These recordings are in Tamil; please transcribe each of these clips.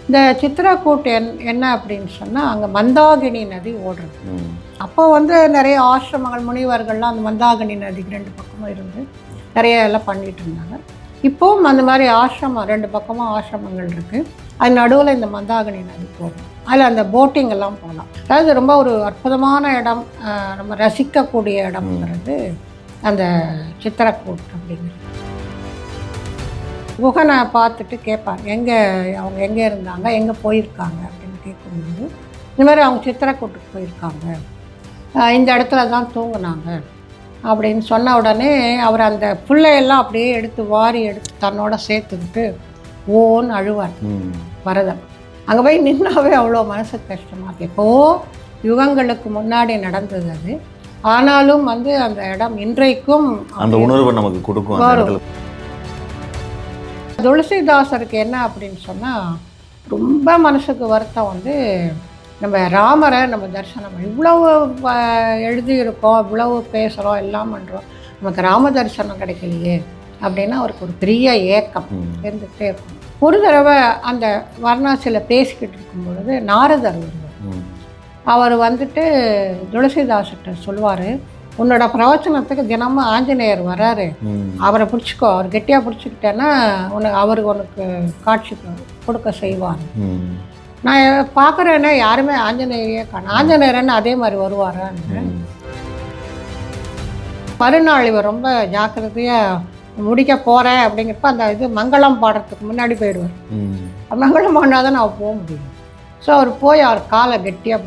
இந்த சித்ரக்கூட் என்ன அப்படின்னு சொன்னால் அங்கே மந்தாகினி நதி ஓடுறது. அப்போ வந்து நிறைய ஆசிரமங்கள் முனிவர்கள்லாம் அந்த மந்தாகினி நதிக்கு 2 பக்கமும் இருந்து நிறைய எல்லாம் பண்ணிகிட்டு இருந்தாங்க. இப்போவும் அந்த மாதிரி ஆசிரமம் 2 பக்கமும் ஆசிரமங்கள் இருக்குது. அது நடுவில் இந்த மந்தாகினி நதி போகும். அதில் அந்த போட்டிங் எல்லாம் போகலாம். அதாவது ரொம்ப ஒரு அற்புதமான இடம், நம்ம ரசிக்கக்கூடிய இடம்ங்கிறது அந்த சித்ரக்கூட் அப்படிங்கிறது. குகனை பார்த்துட்டு கேட்பார், அவங்க எங்கே இருந்தாங்க, எங்கே போயிருக்காங்க அப்படின்னு கேட்கும்போது, இந்த மாதிரி அவங்க சித்ரக்கூட்டுக்கு போயிருக்காங்க, இந்த இடத்துல தான் தூங்குனாங்க அப்படின்னு சொன்ன உடனே அவர் அந்த பிள்ளையெல்லாம் அப்படியே எடுத்து தன்னோட சேர்த்துக்கிட்டு ஓன்னு அழுவார் பரதன். அங்கே போய் நின்னாவே அவ்வளோ மனசுக்கு கஷ்டமாக இருக்கு. எப்போது யுகங்களுக்கு முன்னாடி நடந்தது அது. ஆனாலும் வந்து அந்த இடம் இன்றைக்கும் அந்த உணர்வை நமக்கு கொடுக்கும். துளசிதாசருக்கு என்ன அப்படின்னு சொன்னால் ரொம்ப மனசுக்கு வருத்தம் வந்து நம்ம ராமரை நம்ம தரிசனம் இவ்வளவு எழுதியிருக்கோம், இவ்வளவு பேசுகிறோம், எல்லாம் பண்ணுறோம், நமக்கு ராம தரிசனம் கிடைக்கலையே அப்படின்னா அவருக்கு ஒரு பெரிய ஏக்கம் இருந்துகிட்டே இருக்கும். ஒரு தடவை அந்த வாரணாசியில் பேசிக்கிட்டு இருக்கும் பொழுது நாரதர் வருவார். அவர் வந்துட்டு துளசிதாஸ்கிட்ட சொல்லுவார், உன்னோட பிரவச்சனத்துக்கு தினமும் ஆஞ்சநேயர் வராரு, அவரை பிடிச்சிக்கோ, அவர் கெட்டியாக பிடிச்சிக்கிட்டேன்னா அவருக்கு உனக்கு காட்சி கொடுக்க செய்வார். நான் பார்க்குறேன்னா யாருமே ஆஞ்சநேயரையே காணும், ஆஞ்சநேயரன்னு அதே மாதிரி வருவாரான்னு. மறுநாள் இவர் ரொம்ப ஜாக்கிரதையாக முடிக்க போகிறேன் அப்படிங்கிறப்ப அந்த இது மங்களம் பாடுறதுக்கு முன்னாடி போயிடுவார். மங்களம் பாடினா தான் நான் போக முடியும். ஸோ அவர் போய் அவர் காலை கெட்டியாக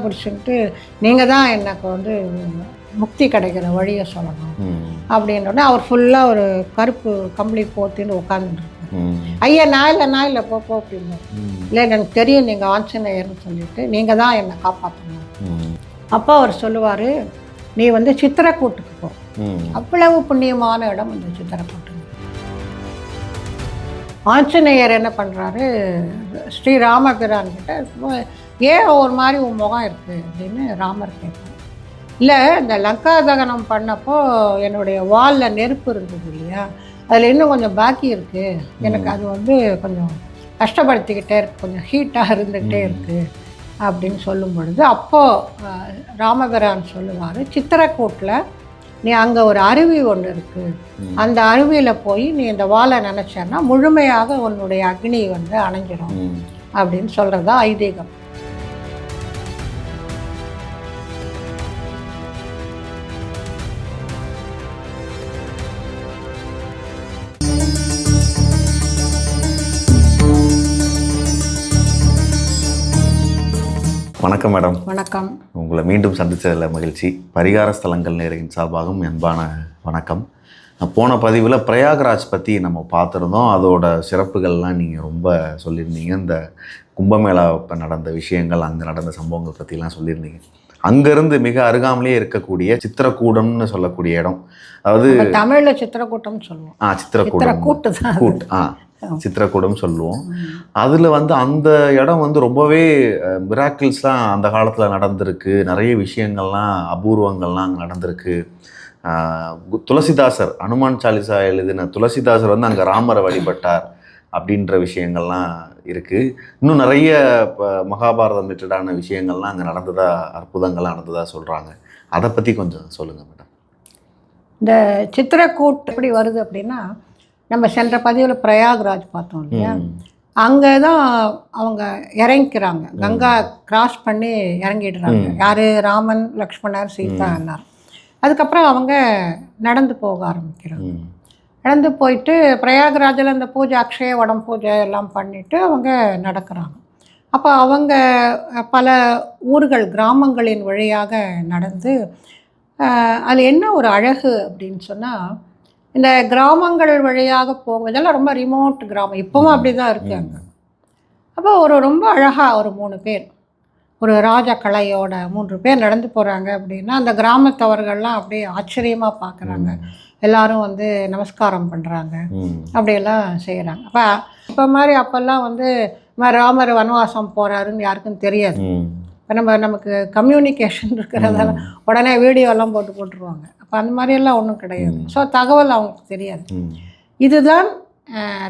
பிடிச்சுட்டு நீங்கள் தான் எனக்கு வந்து முக்தி கிடைக்கிற வழியை சொல்லணும் அப்படின்னோடனே அவர் ஃபுல்லாக ஒரு கருப்பு கம்பளி போத்தின்னு உட்காந்துட்டு ஐயா நான் இல்லை போ அப்படின்னு. இல்லை எனக்கு தெரியும் நீங்கள் ஆஞ்சநேயர்னு சொல்லிட்டு நீங்கள் தான் என்னை காப்பாற்றணும். அப்போ அவர் சொல்லுவார், நீ வந்து சித்திரக்கூட்டுக்கு போ, அவ்வளவு புண்ணியமான இடம் இந்த சித்திரக்கூட்டு. ஆஞ்சநேயர் என்ன பண்ணுறாரு, ஸ்ரீராமபிரான் கிட்ட ஏன் ஒரு மாதிரி உன் முகம் இருக்குது அப்படின்னு ராமர் கேட்பார். இல்லை, இந்த லங்கா தகனம் பண்ணப்போ என்னுடைய வாலில் நெருப்பு இருந்தது இல்லையா, அதில் இன்னும் கொஞ்சம் பாக்கி இருக்குது, எனக்கு அது வந்து கொஞ்சம் கஷ்டப்படுத்திக்கிட்டே இருக்குது, கொஞ்சம் ஹீட்டாக இருந்துக்கிட்டே இருக்குது அப்படின்னு சொல்லும் பொழுது அப்போது ராமபிரான் சொல்லுவார், சித்திரக்கூட்டில் நீ அங்கே ஒரு அருவி ஒன்று இருக்குது, அந்த அருவியில் போய் நீ இந்த வாழை நினச்சேன்னா முழுமையாக உன்னுடைய அக்னி வந்து அணைஞ்சிடும் அப்படின்னு சொல்கிறதா ஐதீகம். வணக்கம் மேடம். வணக்கம். உங்களை மீண்டும் சந்தித்ததில் மகிழ்ச்சி. பரிகார ஸ்தலங்கள் நேரின் சார்பாகவும் அன்பான வணக்கம். போன பதிவில் பிரயாகராஜ் பற்றி நம்ம பார்த்துருந்தோம். அதோட சிறப்புகள்லாம் நீங்கள் ரொம்ப சொல்லியிருந்தீங்க. இந்த கும்பமேளா இப்போ நடந்த விஷயங்கள், அங்கே நடந்த சம்பவங்கள் பற்றிலாம் சொல்லியிருந்தீங்க. அங்கேருந்து மிக அருகாமலே இருக்கக்கூடிய சித்திரக்கூடம்னு சொல்லக்கூடிய இடம், அதாவது தமிழில் சித்திரக்கூட்டம்னு சொல்லுவோம். சித்திரக்கூடம் சொல்லுவோம். அதில் வந்து அந்த இடம் வந்து ரொம்பவே மிராக்கிள்ஸ்லாம் அந்த காலத்தில் நடந்திருக்கு. நிறைய விஷயங்கள்லாம் அபூர்வங்கள்லாம் அங்கே நடந்திருக்கு. துளசிதாசர், அனுமான் சாலிசா எழுதின துளசிதாசர் வந்து அங்கே ராமரை வழிபட்டார் அப்படின்ற விஷயங்கள்லாம் இருக்குது. இன்னும் நிறைய மகாபாரதம் ரிலேட்டடான விஷயங்கள்லாம் அங்கே நடந்ததா, அற்புதங்கள்லாம் நடந்ததா சொல்கிறாங்க. அதை பற்றி கொஞ்சம் சொல்லுங்கள் மேடம். இந்த சித்திரக்கூட் எப்படி வருது அப்படின்னா, நம்ம சென்ற பதிவில் பிரயாக்ராஜ் பார்த்தோம் இல்லையா, அங்கே தான் அவங்க இறங்கிக்கிறாங்க, கங்கா கிராஸ் பண்ணி இறங்கிடுறாங்க. யார்? ராமன், லக்ஷ்மணர், சீதா எல்லாரும். அதுக்கப்புறம் அவங்க நடந்து போக ஆரம்பிக்கிறாங்க. நடந்து போயிட்டு பிரயாக்ராஜில் இந்த பூஜை, அக்ஷய வடம் பூஜை எல்லாம் பண்ணிவிட்டு அவங்க நடக்கிறாங்க. அப்போ அவங்க பல ஊர்கள், கிராமங்களின் வழியாக நடந்து, அதில் என்ன ஒரு அழகு அப்படின்னு சொன்னால், இந்த கிராமங்கள் வழியாக போவதெல்லாம் ரொம்ப ரிமோட் கிராமம், இப்போவும் அப்படி தான் இருக்காங்க. அப்போ ரொம்ப அழகாக ஒரு 3 பேர், ஒரு ராஜகலையோட 3 பேர் நடந்து போகிறாங்க அப்படின்னா, அந்த கிராமத்தவர்கள்லாம் அப்படியே ஆச்சரியமாக பார்க்குறாங்க. எல்லாரும் வந்து நமஸ்காரம் பண்ணுறாங்க, அப்படியெல்லாம் செய்கிறாங்க. அப்போ இப்போ மாதிரி அப்போல்லாம் வந்து ராமர் வனவாசம் போகிறாருன்னு யாருக்கும் தெரியாது. இப்போ நமக்கு கம்யூனிகேஷன் இருக்கிறதால உடனே வீடியோலாம் போட்டுருவாங்க. அப்போ அந்த மாதிரியெல்லாம் ஒன்றும் கிடையாது. ஸோ தகவல் அவங்களுக்கு தெரியாது. இதுதான்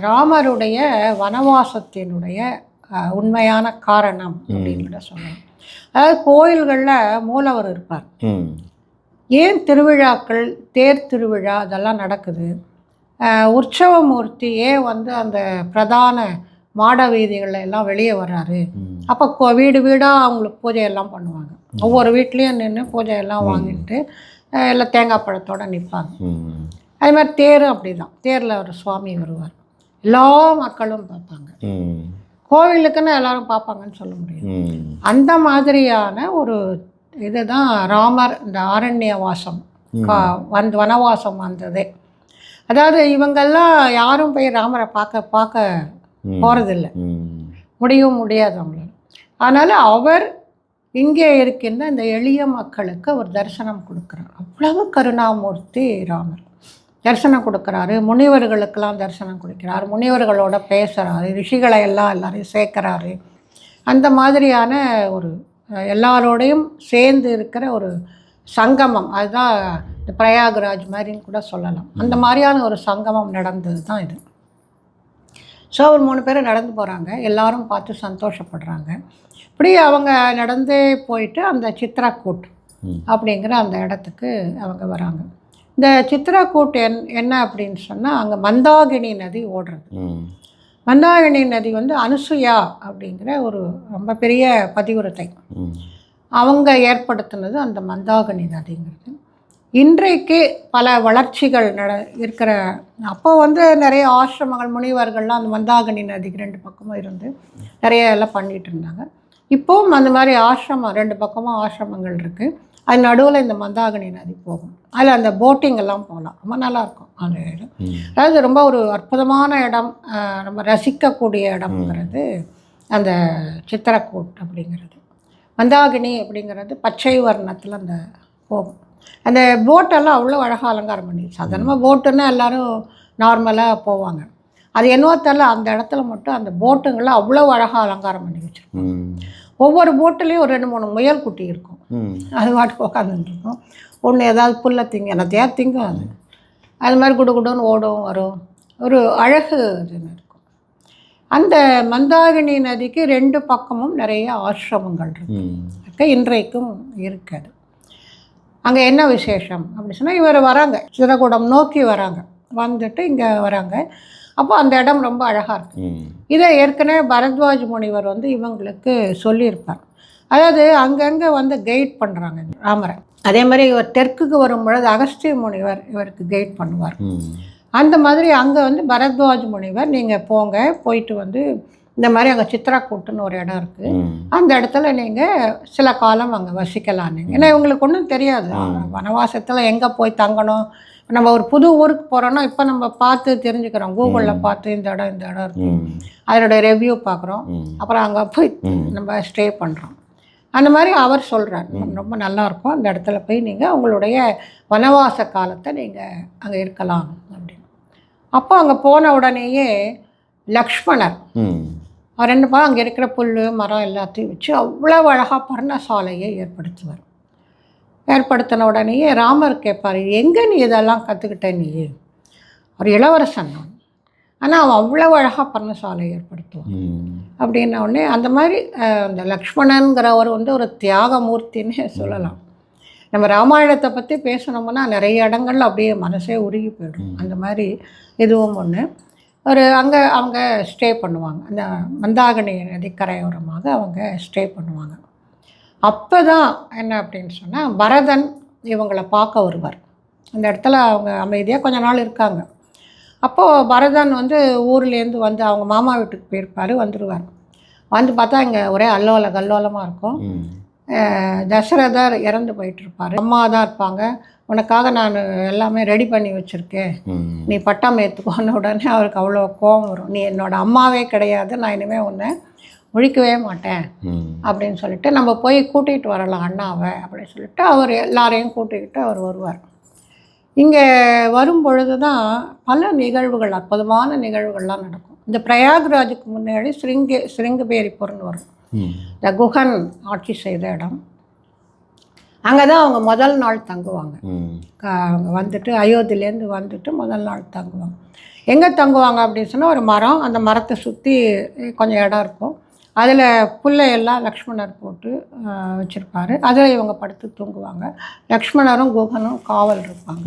ராமருடைய வனவாசத்தினுடைய உண்மையான காரணம் அப்படின்னு கூட சொல்லலாம். அதாவது கோயில்களில் மூலவர் இருப்பார். ஏன் திருவிழாக்கள், தேர் திருவிழா அதெல்லாம் நடக்குது, உற்சவமூர்த்தி ஏன் அந்த பிரதான மாட வீதிகளில் எல்லாம் வெளியே வர்றாரு, அப்போ வீடு வீடாக அவங்களுக்கு பூஜையெல்லாம் பண்ணுவாங்க. ஒவ்வொரு வீட்லேயும் நின்று பூஜையெல்லாம் வாங்கிட்டு எல்லாம் தேங்காய் பழத்தோடு நிற்பாங்க. அது மாதிரி தேரும் அப்படி தான். தேரில் ஒரு சுவாமி வருவார், எல்லா மக்களும் பார்ப்பாங்க. கோவிலுக்குன்னு எல்லாரும் பார்ப்பாங்கன்னு சொல்ல முடியாது. அந்த மாதிரியான ஒரு இதுதான் ராமர் இந்த ஆரண்ய வாசம் வனவாசம் வந்ததே. அதாவது இவங்கெல்லாம் யாரும் போய் ராமரை பார்க்க போகிறதில்லை, முடியவும் முடியாது அவங்களால. அதனால் அவர் இங்கே இருக்கின்ற இந்த எளிய மக்களுக்கு அவர் தரிசனம் கொடுக்குறார். அவ்வளவு கருணாமூர்த்தி ராமர். தரிசனம் கொடுக்குறாரு, முனிவர்களுக்கெல்லாம் தரிசனம் கொடுக்கிறார், முனிவர்களோட பேசுகிறாரு, ரிஷிகளை எல்லாரையும் சேர்க்குறாரு. அந்த மாதிரியான ஒரு எல்லாரோடையும் சேர்ந்து இருக்கிற ஒரு சங்கமம், அதுதான் இந்த பிரயாக்ராஜ் மாதிரின்னு கூட சொல்லலாம். அந்த மாதிரியான ஒரு சங்கமம் நடந்தது தான் இது. ஸோ ஒரு 3 பேர் நடந்து போகிறாங்க, எல்லாரும் பார்த்து சந்தோஷப்படுறாங்க. இப்படி அவங்க நடந்தே போயிட்டு அந்த சித்ராக்கூட் அப்படிங்கிற அந்த இடத்துக்கு அவங்க வராங்க. இந்த சித்ராக்கூட் என்ன அப்படின்னு சொன்னால், அங்கே மந்தாகினி நதி ஓடுறது. மந்தாகினி நதி அனுசுயா அப்படிங்கிற ஒரு ரொம்ப பெரிய பதிவிரத்தை அவங்க ஏற்படுத்தினது அந்த மந்தாகினி நதிங்கிறது. இன்றைக்கு பல வளர்ச்சிகள் இருக்கிற அப்போ நிறைய ஆசிரமங்கள், முனிவர்கள்லாம் அந்த மந்தாகினி நதிக்கு 2 பக்கமும் இருந்து நிறைய எல்லாம் பண்ணிகிட்டு இருந்தாங்க. இப்போவும் அந்த மாதிரி ஆசிரமம் 2 பக்கமும் ஆசிரமங்கள் இருக்குது. அது நடுவில் இந்த மந்தாகினி நதி போகும். அதில் அந்த போட்டிங் எல்லாம் போகலாம், ரொம்ப நல்லாயிருக்கும் அந்த இடம். அதாவது ரொம்ப ஒரு அற்புதமான இடம், நம்ம ரசிக்கக்கூடிய இடம்ங்கிறது அந்த சித்திரக்கூட் அப்படிங்கிறது. மந்தாகினி அப்படிங்கிறது பச்சை வர்ணத்தில் அந்த போகும். அந்த போட்டெல்லாம் அவ்வளோ அழகாக அலங்காரம் பண்ணி, சாதாரணமாக போட்டுன்னா எல்லோரும் நார்மலாக போவாங்க. அது என்னவோ தெரியல, அந்த இடத்துல மட்டும் அந்த போட்டுங்கள்லாம் அவ்வளோ அழகாக அலங்காரம் பண்ணி வச்சுருக்கோம். ஒவ்வொரு போட்டுலேயும் ஒரு 2-3 முயல் குட்டி இருக்கும். அது பாட்டுக்கு உட்காந்துருக்கும். ஒன்று ஏதாவது புல்லை திங்க, என்னத்தையா திங்கும். அது மாதிரி குடுகுடுன்னு ஓடும் வரும். ஒரு அழகு இதுன்னு இருக்கும். அந்த மந்தாகினி நதிக்கு 2 பக்கமும் நிறைய ஆசிரமங்கள் இருக்கு, இன்றைக்கும் இருக்காது. அங்கே என்ன விசேஷம் அப்படி சொன்னால், இவர் வராங்க, சிறகுடம் நோக்கி வராங்க, வந்துட்டு இங்கே வராங்க. அப்போ அந்த இடம் ரொம்ப அழகாக இருக்குது. இதை ஏற்கனவே பரத்வாஜ் முனிவர் இவங்களுக்கு சொல்லியிருப்பார். அதாவது அங்கங்கே கைட் பண்ணுறாங்க ராமரை. அதே மாதிரி இவர் தெற்குக்கு வரும் பொழுது அகஸ்திய முனிவர் இவருக்கு கைட் பண்ணுவார். அந்த மாதிரி அங்கே பரத்வாஜ் முனிவர் நீங்கள் போங்க, போயிட்டு இந்த மாதிரி அங்கே சித்ராக்கூட்டுன்னு ஒரு இடம் இருக்குது, அந்த இடத்துல நீங்கள் சில காலம் அங்கே வசிக்கலாம். ஏன்னா இவங்களுக்கு ஒன்றும் தெரியாது, வனவாசத்தில் எங்கே போய் தங்கணும். நம்ம ஒரு புது ஊருக்கு போகிறோன்னா இப்போ நம்ம பார்த்து தெரிஞ்சுக்கிறோம், கூகுளில் பார்த்து இந்த இடம் இருக்குது, அதோட ரிவ்யூ பார்க்குறோம், அப்புறம் அங்கே போய் நம்ம ஸ்டே பண்ணுறோம். அந்த மாதிரி அவர் சொல்கிறார், ரொம்ப நல்லாயிருக்கும், அந்த இடத்துல போய் நீங்கள் உங்களுடைய வனவாச காலத்தை நீங்கள் அங்கே இருக்கலாம் அப்படின்னு. அப்போ அங்கே போன உடனேயே லக்ஷ்மணர் 2 பேரும் அங்கே இருக்கிற புல் மரம் எல்லாத்தையும் வச்சு அவ்வளோ அழகாக பர்ணசாலையை ஏற்படுத்தின உடனேயே ராமர் கேட்பார், எங்கே நீ இதெல்லாம் கற்றுக்கிட்ட? நீ ஒரு இளவரசன் நான், ஆனால் அவன் அவ்வளோ அழகாக பர்ணசாலை ஏற்படுத்துவான் அப்படின்ன உடனே அந்த மாதிரி அந்த லக்ஷ்மணன்கிறவர் ஒரு தியாகமூர்த்தின்னு சொல்லலாம். நம்ம ராமாயணத்தை பற்றி பேசணும்னா நிறைய இடங்கள்ல அப்படியே மனசே உருகி போயிடும். அந்த மாதிரி இதுவும் ஒன்று. அங்கே அவங்க ஸ்டே பண்ணுவாங்க, அந்த மந்தாகினி நதிக்கரையோரமாக அவங்க ஸ்டே பண்ணுவாங்க. அப்போ தான் என்ன அப்படின்னு சொன்னால், பரதன் இவங்களை பார்க்க வருவார். அந்த இடத்துல அவங்க அமைதியாக கொஞ்ச நாள் இருக்காங்க. அப்போது பரதன் ஊர்லேருந்து அவங்க மாமா வீட்டுக்கு போயிருப்பார், வந்துடுவார். பார்த்தா இங்கே ஒரே அல்லோல கல்லோலமாக இருக்கும். தசரதர் இறந்து போயிட்டுருப்பார், அம்மா தான் இருப்பாங்க. உனக்காக நான் எல்லாமே ரெடி பண்ணி வச்சுருக்கேன், நீ பட்டம் ஏற்றுக்கோன்னு உடனே அவருக்கு அவ்வளோ கோபம் வரும். நீ என்னோடய அம்மாவே கிடையாது, நான் இனிமேல் உன்னை முழிக்கவே மாட்டேன் அப்படின்னு சொல்லிட்டு, நம்ம போய் கூட்டிகிட்டு வரலாம் அண்ணாவை அப்படின்னு சொல்லிட்டு அவர் எல்லாரையும் கூட்டிக்கிட்டு அவர் வருவார். இங்கே வரும் பொழுது தான் பல நிகழ்வுகள், அற்புதமான நிகழ்வுகள்லாம் நடக்கும். இந்த பிரயாக்ராஜுக்கு முன்னாடி சிருங்கபேரிபுரம்னு வரும், இந்த குஹன் ஆட்சி செய்த இடம். அங்கே தான் அவங்க முதல் நாள் தங்குவாங்க. அவங்க அயோத்தியிலேருந்து முதல் நாள் தங்குவாங்க. எங்கே தங்குவாங்க அப்படின்னு சொன்னால் ஒரு மரம், அந்த மரத்தை சுற்றி கொஞ்சம் இடம் இருக்கும். அதில் புல்லையெல்லாம் லக்ஷ்மணர் போட்டு வச்சுருப்பாரு. அதில் இவங்க படுத்து தூங்குவாங்க. லக்ஷ்மணரும் குகனும் காவல் இருப்பாங்க.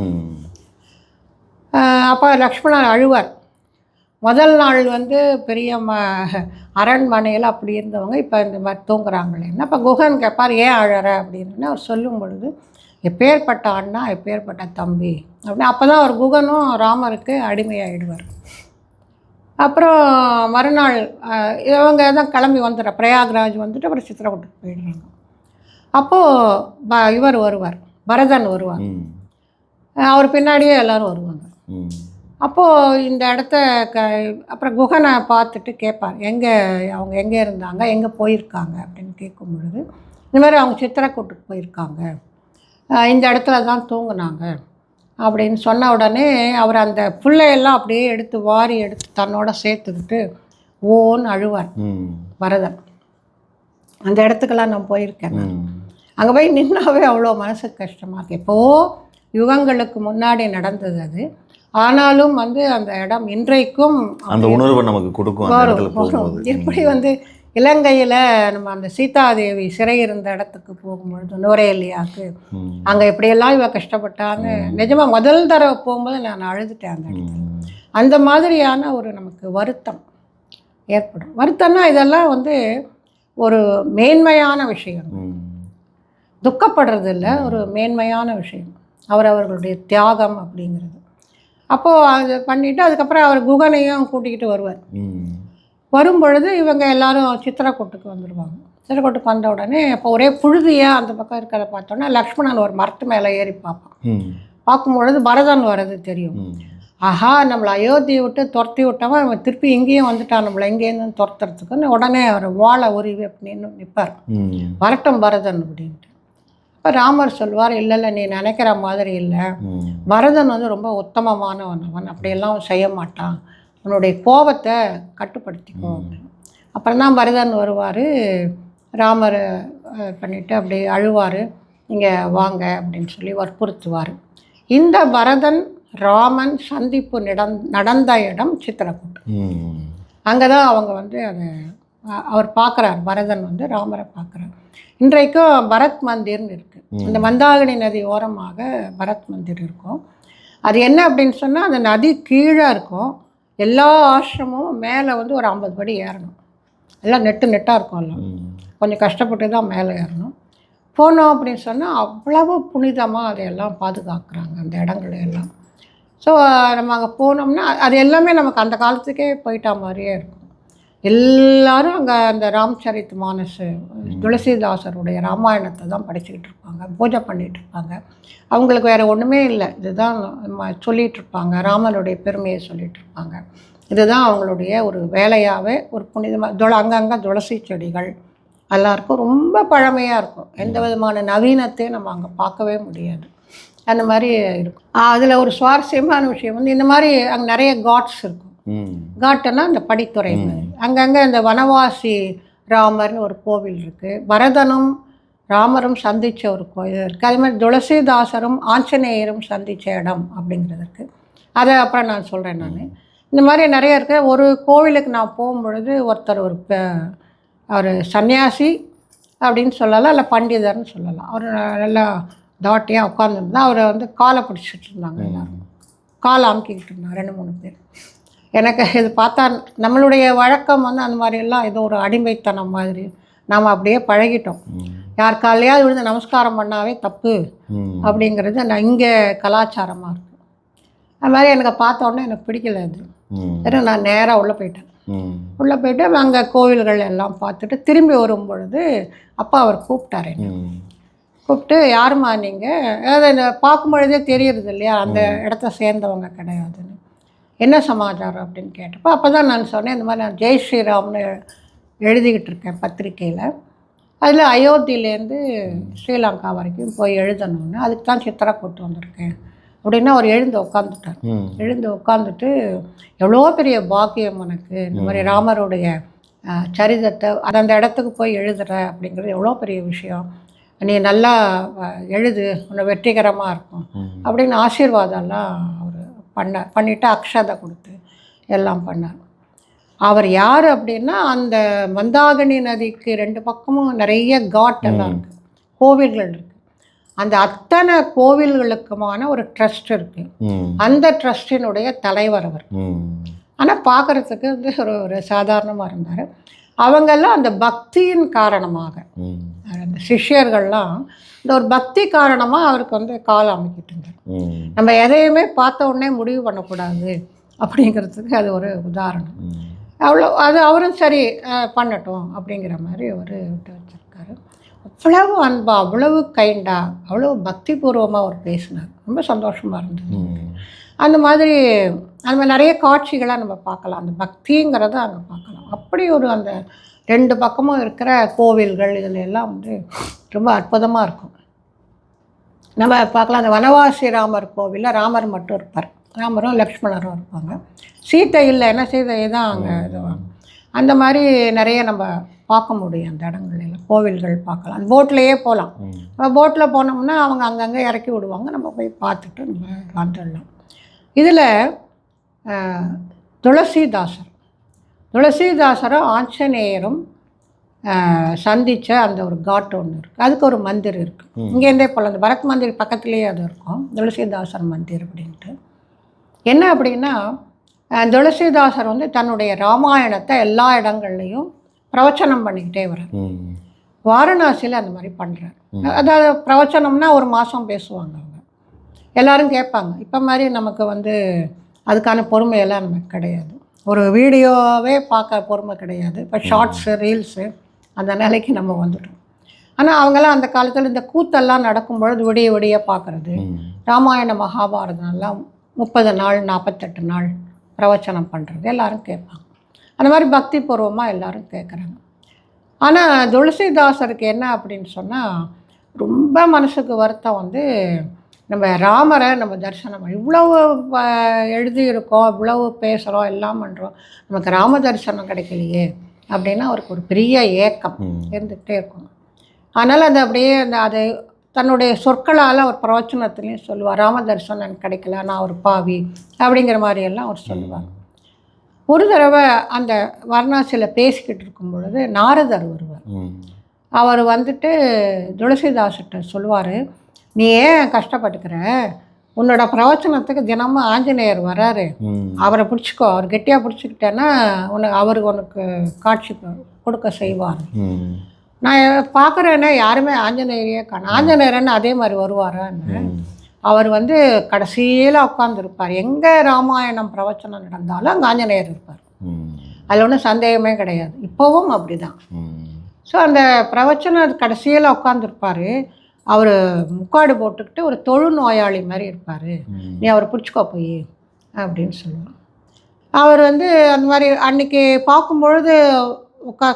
அப்போ லக்ஷ்மணர் அழுவார். முதல் நாள் வந்து பெரிய அரண்மனையில் அப்படி இருந்தவங்க இப்போ இந்த மாதிரி தூங்குறாங்களேன்னா, அப்போ குகன் கேட்பார், ஏன் அழற அப்படின்னு. அவர் சொல்லும் பொழுது, எப்பேற்பட்ட அண்ணா எப்பேற்பட்ட தம்பி அப்படின்னு. அப்போ தான் அவர் குகனும் ராமருக்கு அடிமையாகிடுவார். அப்புறம் மறுநாள் இவங்க தான் கிளம்பி வந்துடுற பிரயாக்ராஜ் வந்துட்டு அப்புறம் சித்திரக்கூட்டுக்கு போயிடுறாங்க. அப்போது இவர் வருவார், பரதன் வருவார். அவர் பின்னாடியே எல்லோரும் வருவாங்க. அப்போது இந்த இடத்த அப்புறம் குகனை பார்த்துட்டு கேட்பார், அவங்க எங்கே இருந்தாங்க, எங்கே போயிருக்காங்க அப்படின்னு கேட்கும் பொழுது, இந்த மாதிரி அவங்க சித்திரக்கூட்டுக்கு போயிருக்காங்க, இந்த இடத்துல தான் தூங்குனாங்க அப்படின்னு சொன்ன உடனே அவர் அந்த புல்லையெல்லாம் அப்படியே எடுத்து வாரி எடுத்து தன்னோட சேர்த்துக்கிட்டு ஓன்னு அழுவார் பரதன். அந்த இடத்துக்கெல்லாம் நான் போயிருக்கேன். அங்கே போய் நின்னாவே அவ்வளோ மனசுக்கு கஷ்டமாக இருக்கு. எப்போது யுகங்களுக்கு முன்னாடி நடந்தது அது. ஆனாலும் வந்து அந்த இடம் இன்றைக்கும் அந்த உணர்வை நமக்கு கொடுக்கும். எப்படி வந்து இலங்கையில் நம்ம அந்த சீதாதேவி சிறை இருந்த இடத்துக்கு போகும்பொழுது நுரையல்லியாக்கு அங்கே எப்படியெல்லாம் இவ கஷ்டப்பட்டான்னு நிஜமாக முதல் தடவை போகும்போது நான் அழுதுட்டேன் அந்த இடத்துல. அந்த மாதிரியான ஒரு நமக்கு வருத்தம் ஏற்படும். வருத்தம்னா இதெல்லாம் வந்து ஒரு மேன்மையான விஷயம், துக்கப்படுறது இல்லை, ஒரு மேன்மையான விஷயம் அவர்களுடைய தியாகம் அப்படிங்கிறது. அப்போது அது பண்ணிவிட்டு அதுக்கப்புறம் அவர் குகனையும் கூட்டிக்கிட்டு வருவார். வரும்பொழுது இவங்க எல்லாரும் சித்திரக்கூட்டுக்கு வந்துடுவாங்க. சித்திரக்கூட்டுக்கு வந்த உடனே அப்போ ஒரே புழுதியாக அந்த பக்கம் இருக்கிறத பார்த்தோன்னா லக்ஷ்மணன் ஒரு மரத்து மேலே ஏறி பார்ப்பான். பார்க்கும்பொழுது பரதன் வர்றது தெரியும். ஆஹா, நம்மளை அயோத்தியை விட்டு துரத்தி விட்டவன் அவன் திருப்பி இங்கேயும் வந்துட்டான், நம்மளை எங்கேருந்து துரத்துறதுக்குன்னு உடனே அவர் வாழை உருவி அப்படின்னு நிற்பார், வரட்டும் பரதன் அப்படின்ட்டு. இப்போ ராமர் சொல்வார், இல்லை நீ நினைக்கிற மாதிரி இல்லை, பரதன் வந்து ரொம்ப உத்தமமானவன், அப்படியெல்லாம் செய்ய மாட்டான், உன்னுடைய கோபத்தை கட்டுப்படுத்திக்கோ. அப்புறம் தான் பரதன் வருவார், ராமர் பண்ணிவிட்டு அப்படி அழுவார், இங்கே வாங்க அப்படின்னு சொல்லி வற்புறுத்துவார். இந்த பரதன் ராமன் சந்திப்பு நடந்த இடம் சித்திரக்கூட்டு. அங்கே தான் அவங்க வந்து அதை அவர் பார்க்குறார், பரதன் வந்து ராமரை பார்க்குறார். இன்றைக்கும் பரத் மந்திர்னு இருக்குது. இந்த மந்தாகினி நதி ஓரமாக பரத் மந்திர் இருக்கும். அது என்ன அப்படின்னு சொன்னால், அந்த நதி கீழே இருக்கும், எல்லா ஆசிரமும் மேலே வந்து ஒரு 50 படி ஏறணும், எல்லாம் நெட்டாக இருக்கும், எல்லாம் கொஞ்சம் கஷ்டப்பட்டு தான் மேலே ஏறணும். போனோம் அப்படின்னு சொன்னால் அவ்வளவு புனிதமாக அதையெல்லாம் பாதுகாக்கிறாங்க அந்த இடங்களையெல்லாம். ஸோ நம்ம அங்கே போனோம்னா அது எல்லாமே நமக்கு அந்த காலத்துக்கே போயிட்டா மாதிரியே இருக்கும். எல்லாரும் அங்கே அந்த ராம்சரித் மானஸ் துளசிதாசருடைய ராமாயணத்தை தான் படிச்சுக்கிட்டு இருப்பாங்க, பூஜை பண்ணிகிட்டு இருப்பாங்க. அவங்களுக்கு வேறு ஒன்றுமே இல்லை, இதுதான் சொல்லிகிட்டு இருப்பாங்க, ராமனுடைய பெருமையை சொல்லிகிட்டு இருப்பாங்க. இதுதான் அவங்களுடைய ஒரு வேலையாகவே ஒரு புனிதமாக. அங்கங்கே துளசி செடிகள் எல்லாருக்கும் ரொம்ப பழமையாக இருக்கும், எந்த விதமான நவீனத்தையும் நம்ம அங்கே பார்க்கவே முடியாது, அந்த மாதிரி இருக்கும். அதில் ஒரு சுவாரஸ்யமான விஷயம் வந்து இந்த மாதிரி அங்கே நிறைய காட்ஸ் இருக்கும். காட்டுன்னா இந்த படித்துறை மாதிரி அங்கங்கே இந்த வனவாசி ராமர்னு ஒரு கோவில் இருக்குது, பரதனும் ராமரும் சந்தித்த ஒரு கோயில் இருக்குது. அதே மாதிரி துளசிதாசரும் ஆஞ்சநேயரும் சந்தித்த இடம் அப்படிங்கிறது இருக்குது. அதை அப்புறம் நான் சொல்கிறேன். நான் இந்த மாதிரி நிறைய இருக்குது. ஒரு கோவிலுக்கு நான் போகும்பொழுது ஒருத்தர் அவர் சன்னியாசி அப்படின்னு சொல்லலாம், இல்லை பண்டிதர்னு சொல்லலாம். அவர் நல்லா தாட்டியாக உட்காந்துருந்தா, அவரை வந்து காலை பிடிச்சிட்டு இருந்தாங்க, எல்லோரும் காலை அமுக்கிக்கிட்டு இருந்தாங்க 2-3 பேர். எனக்கு இது பார்த்தா நம்மளுடைய வழக்கம் வந்து அந்த மாதிரியெல்லாம் ஏதோ ஒரு அடிமைத்தனம் மாதிரி நாம் அப்படியே பழகிட்டோம். யார் காலையாவது விழுந்து நமஸ்காரம் பண்ணாவே தப்பு அப்படிங்கிறது நான் இங்கே கலாச்சாரமாக இருக்குது. அது மாதிரி எனக்கு பார்த்த உடனே எனக்கு பிடிக்கல அது. ஏன்னா நான் நேராக உள்ளே போயிட்டேன். உள்ளே போயிட்டு அங்கே கோவில்கள் எல்லாம் பார்த்துட்டு திரும்பி வரும் பொழுது அப்பா அவர் கூப்பிட்டாரு. கூப்பிட்டு, யாருமா நீங்கள், அதாவது இந்த பார்க்கும்பொழுதே தெரியுறது இல்லையா அந்த இடத்த சேர்ந்தவங்க கிடையாதுன்னு, என்ன சமாச்சாரம் அப்படின்னு கேட்டப்போ அப்போ தான் நான் சொன்னேன், இந்த மாதிரி நான் ஜெய் ஸ்ரீராம்னு எழுதிக்கிட்டு இருக்கேன் பத்திரிக்கையில், அதில் அயோத்தியிலேருந்து ஸ்ரீலங்கா வரைக்கும் போய் எழுதணும்னு, அதுக்கு தான் சித்திரக்கூட்டு வந்திருக்கேன் அப்படின்னா அவர் எழுந்து உட்காந்துட்டார். எழுந்து உட்காந்துட்டு, எவ்வளோ பெரிய பாக்கியம் உனக்கு, இந்த மாதிரி ராமருடைய சரிதத்தை அந்த இடத்துக்கு போய் எழுதுற அப்படிங்கிறது எவ்வளோ பெரிய விஷயம், நீ நல்லா எழுது, உன்னை வெற்றிகரமாக இருக்கும் அப்படின்னு ஆசீர்வாதம்லாம் அவர் பண்ணிவிட்டு அக்ஷதை கொடுத்து எல்லாம் பண்ணார். அவர் யார் அப்படின்னா, அந்த மந்தாகினி நதிக்கு 2 பக்கமும் நிறைய காட் எல்லாம் இருக்குது, கோவில்கள் இருக்குது. அந்த அத்தனை கோவில்களுக்குமான ஒரு ட்ரஸ்ட் இருக்குது. அந்த ட்ரஸ்டினுடைய தலைவர் அவர். ஆனால் பார்க்குறதுக்கு வந்து ஒரு சாதாரணமாக இருந்தார். அவங்கெல்லாம் அந்த பக்தியின் காரணமாக, அந்த சிஷ்யர்கள்லாம் இந்த ஒரு பக்தி காரணமாக அவருக்கு வந்து கால் அமைக்கிட்டு இருந்தார். நம்ம எதையுமே பார்த்த உடனே முடிவு பண்ணக்கூடாது அப்படிங்கிறதுக்கு அது ஒரு உதாரணம். அவரும் சரி பண்ணட்டும் அப்படிங்கிற மாதிரி அவர் விட்டு வச்சுருக்காரு. அவ்வளவு அன்பா, அவ்வளவு கைண்டா, அவ்வளோ பக்திபூர்வமாக அவர் பேசினார். ரொம்ப சந்தோஷமாக இருந்தது. அந்த மாதிரி நிறைய காட்சிகளாக நம்ம பார்க்கலாம். அந்த பக்திங்கிறத அங்கே பார்க்கலாம். அப்படி ஒரு அந்த 2 பக்கமும் இருக்கிற கோவில்கள் இதில் எல்லாம் வந்து ரொம்ப அற்புதமாக இருக்கும். நம்ம பார்க்கலாம். அந்த வனவாசி ராமர் கோவிலில் ராமர் மட்டும் இருப்பார், ராமரும் லக்ஷ்மணரும் இருப்பாங்க. சீத்தை இல்லை, என்ன சீதை தான் அங்கே இதுவாங்க. அந்த மாதிரி நிறைய நம்ம பார்க்க முடியும் அந்த இடங்களில். கோவில்கள் பார்க்கலாம். அந்த போட்லேயே போகலாம். நம்ம போட்டில் போனோம்னா அவங்க அங்கங்கே இறக்கி விடுவாங்க, நம்ம போய் பார்த்துட்டு நம்ம வந்துடலாம். இதில் துளசிதாசரும் ஆஞ்சநேயரும் சந்தித்த அந்த ஒரு காட் ஒன்று இருக்குது. அதுக்கு ஒரு மந்திர் இருக்குது. இங்கேருந்தே போகலாம். அந்த பரத் மந்திர் பக்கத்துலேயே அது இருக்கும், துளசிதாசர் மந்திர் அப்படின்ட்டு. என்ன அப்படின்னா, துளசிதாசர் வந்து தன்னுடைய ராமாயணத்தை எல்லா இடங்கள்லையும் பிரவச்சனம் பண்ணிக்கிட்டே வர்றார். வாரணாசியில் அந்த மாதிரி பண்ணுறார். அதாவது பிரவச்சனம்னா 1 மாதம் பேசுவாங்க அவங்க, எல்லோரும் கேட்பாங்க. இப்போ மாதிரி நமக்கு வந்து அதுக்கான பொறுமையெல்லாம் நமக்கு கிடையாது. ஒரு வீடியோவே பார்க்க பொறுமை கிடையாது. இப்போ ஷார்ட்ஸு, ரீல்ஸு அந்த நிலைக்கு நம்ம வந்துட்டோம். ஆனால் அவங்கெல்லாம் அந்த காலத்தில் இந்த கூத்தெல்லாம் நடக்கும்பொழுது விடிய விடிய பார்க்குறது, ராமாயண மகாபாரதம்லாம் 30 நாள் 48 நாள் பிரவச்சனம் பண்ணுறது எல்லோரும் கேட்பாங்க. அந்த மாதிரி பக்தி பூர்வமாக எல்லோரும் கேட்குறாங்க. ஆனால் துளசிதாசருக்கு என்ன அப்படின்னு சொன்னால், ரொம்ப மனசுக்கு வருத்தம் வந்து, நம்ம ராமரை நம்ம தரிசனம் இவ்வளவு எழுதியிருக்கோம், இவ்வளவு பேசுகிறோம், எல்லாம் பண்ணுறோம், நமக்கு ராம தரிசனம் கிடைக்கலையே அப்படின்னா அவருக்கு ஒரு பெரிய ஏக்கம் இருந்துகிட்டே இருக்கும். அதனால் அது அப்படியே அது தன்னுடைய சொற்களால் அவர் பிரவச்சனத்துலேயும் சொல்லுவார், ராம தரிசனம் எனக்கு கிடைக்கல, நான் ஒரு பாவி அப்படிங்கிற மாதிரியெல்லாம் அவர் சொல்லுவார். ஒரு தடவை அந்த வாரணாசியில் பேசிக்கிட்டு இருக்கும் பொழுது நாரதர் வருவார். அவர் வந்துட்டு துளசிதாசிட்ட சொல்லுவார், நீ ஏன் கஷ்டப்பட்டுக்கிற, உன்னோட பிரவச்சனத்துக்கு தினமும் ஆஞ்சநேயர் வராரு, அவரை பிடிச்சிக்கோ, அவர் கெட்டியாக பிடிச்சிக்கிட்டேன்னா அவருக்கு உனக்கு காட்சி கொடுக்க செய்வார். நான் பார்க்குறேன்னா யாருமே ஆஞ்சநேயரையே காணும், ஆஞ்சநேயரன்னு அதே மாதிரி வருவாரான்னு. அவர் வந்து கடைசியில் உட்காந்துருப்பார். எங்கே ராமாயணம் பிரவச்சனம் நடந்தாலும் அங்கே ஆஞ்சநேயர் இருப்பார். அதில் ஒன்றும் சந்தேகமே கிடையாது. இப்போவும் அப்படி தான். ஸோ அந்த பிரவச்சனம் கடைசியில் உட்காந்துருப்பார். அவர் முக்காடு போட்டுக்கிட்டு ஒரு தொழுநோயாளி மாதிரி இருப்பார், நீ அவரை பிடிச்சிக்கோ போய் அப்படின்னு சொல்லுவார். அவர் வந்து அந்த மாதிரி அன்றைக்கி பார்க்கும்பொழுது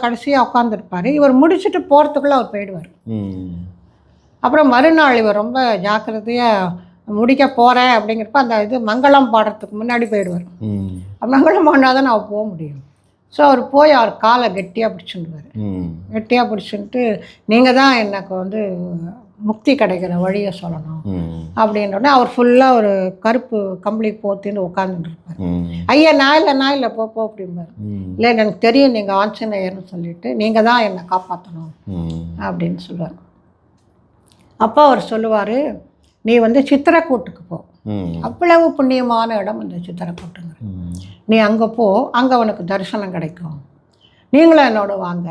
கடைசியாக உட்காந்துருப்பார். இவர் முடிச்சுட்டு போகிறதுக்குள்ளே அவர் போயிடுவார். அப்புறம் மறுநாள் இவர் ரொம்ப ஜாக்கிரதையாக முடிக்க போகிறேன் அப்படிங்கிறப்ப அந்த இது மங்களம் பாடுறதுக்கு முன்னாடி போயிடுவார். மங்களம் பாடினா தான் நான் போக முடியும். ஸோ அவர் போய் அவர் காலை கெட்டியாக பிடிச்சிடுவார். கெட்டியாக பிடிச்சிட்டு, நீங்கள் தான் எனக்கு வந்து முக்தி கிடைக்கிற வழியை சொல்லணும் அப்படின்னோடனே அவர் ஃபுல்லாக ஒரு கருப்பு கம்பளி போத்தின்னு உட்காந்துட்டு இருப்பார். ஐயா நான் இல்லை போ அப்படிம்பார். இல்லை எனக்கு தெரியும் நீங்கள் ஆஞ்சநேயர்னு சொல்லிட்டு, நீங்கள் தான் என்னை காப்பாற்றணும் அப்படின்னு சொல்லுவார். அப்போ அவர் சொல்லுவார், நீ வந்து சித்திரக்கூட்டுக்கு போ, அவ்வளவு புண்ணியமான இடம் இந்த சித்திரக்கூட்டுங்க, நீ அங்கே போ, அங்கே உனக்கு தரிசனம் கிடைக்கும், நீங்களும் என்னோட வாங்க,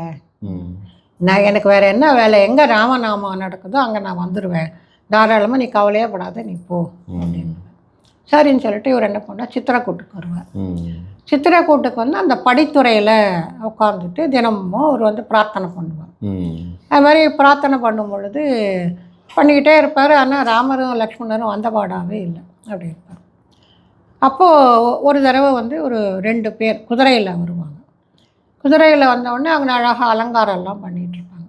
நான் எனக்கு வேறு என்ன வேலை, எங்கே ராமநாமம் நடக்குதோ அங்கே நான் வந்துடுவேன், தாராளமாக நீ கவலையே படாத, நீ போ அப்படின்னு. சரின்னு சொல்லிட்டு இவர் என்ன பண்ணால் சித்திரக்கூட்டுக்கு வருவார். சித்திரக்கூட்டுக்கு வந்து அந்த படித்துறையில் உட்காந்துட்டு தினமும் அவர் வந்து பிரார்த்தனை பண்ணுவார். அது மாதிரி பிரார்த்தனை பண்ணும் பொழுது பண்ணிக்கிட்டே இருப்பார். ஆனால் ராமரும் லக்ஷ்மணரும் வந்த பாடாகவே இல்லை, அப்படி இருப்பார். அப்போது ஒரு தடவை வந்து ஒரு 2 பேர் குதிரையில் வருவாங்க. குதிரையில் வந்தவுடனே அவங்க அழகாக அலங்காரம்லாம் பண்ணிகிட்ருப்பாங்க.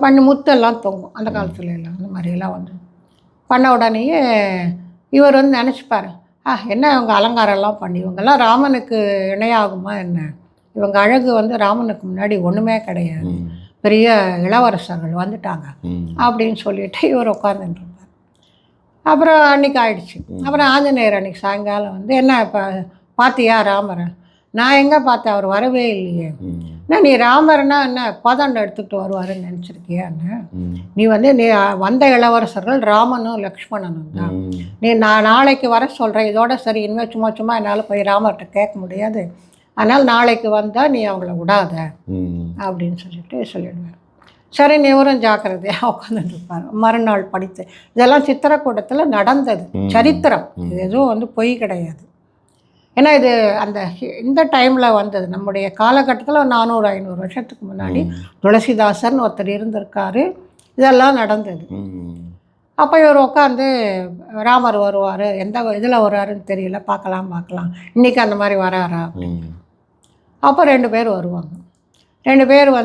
பண்ணி முத்தெல்லாம் தொங்கும் அந்த காலத்துல எல்லாம். அந்த மாதிரியெல்லாம் வந்து பண்ண உடனேயே இவர் வந்து நினச்சிப்பார், என்ன இவங்க அலங்காரம்லாம் பண்ணி, இவங்கெல்லாம் ராமனுக்கு இணையாகுமா என்ன, இவங்க அழகு வந்து ராமனுக்கு முன்னாடி ஒன்றுமே கிடையாது, பெரிய இளவரசர்கள் வந்துட்டாங்க அப்படின்னு சொல்லிட்டு இவர் உட்காந்துட்டுருப்பார். அப்புறம் அன்றைக்கி ஆயிடுச்சு. அப்புறம் ஆஞ்சநேயர் அன்றைக்கி சாயங்காலம் வந்து என்ன இப்போ பார்த்தியா ராமரை? நான் எங்கே பார்த்தேன், அவர் வரவே இல்லையே. என்ன நீ ராமர்னா என்ன பாதாண்டம் எடுத்துக்கிட்டு வருவாருன்னு நினச்சிருக்கியான்னு? நீ நீ வந்த இளவரசர்கள் ராமனும் லக்ஷ்மணனும் தான். நீ நான் நாளைக்கு வர சொல்கிறேன், இதோட சரி, இனிமேல் சும்மா சும்மா என்னால் போய் ராமர்கிட்ட கேட்க முடியாது, அதனால் நாளைக்கு வந்தால் நீ அவங்கள விடாத அப்படின்னு சொல்லிடுவேன். சரி, இவரும் ஜாக்கிரதையாக உட்காந்துருப்பார். மறுநாள் படித்து இதெல்லாம் சித்திரக்கூடத்தில் நடந்தது, சரித்திரம், இது எதுவும் பொய் கிடையாது. ஏன்னா இது இந்த டைமில் வந்தது, நம்முடைய காலகட்டத்தில் 400-500 வருஷத்துக்கு முன்னாடி துளசிதாசர்னு ஒருத்தர் இருந்திருக்காரு, இதெல்லாம் நடந்தது. அப்போ இவர் உட்காந்து ராமர் வருவார், எந்த இதில் வருவாருன்னு தெரியல, பார்க்கலாம் இன்றைக்கி அந்த மாதிரி வராரா அப்படின்னு. அப்போ 2 பேர் வருவாங்க. 2 பேர்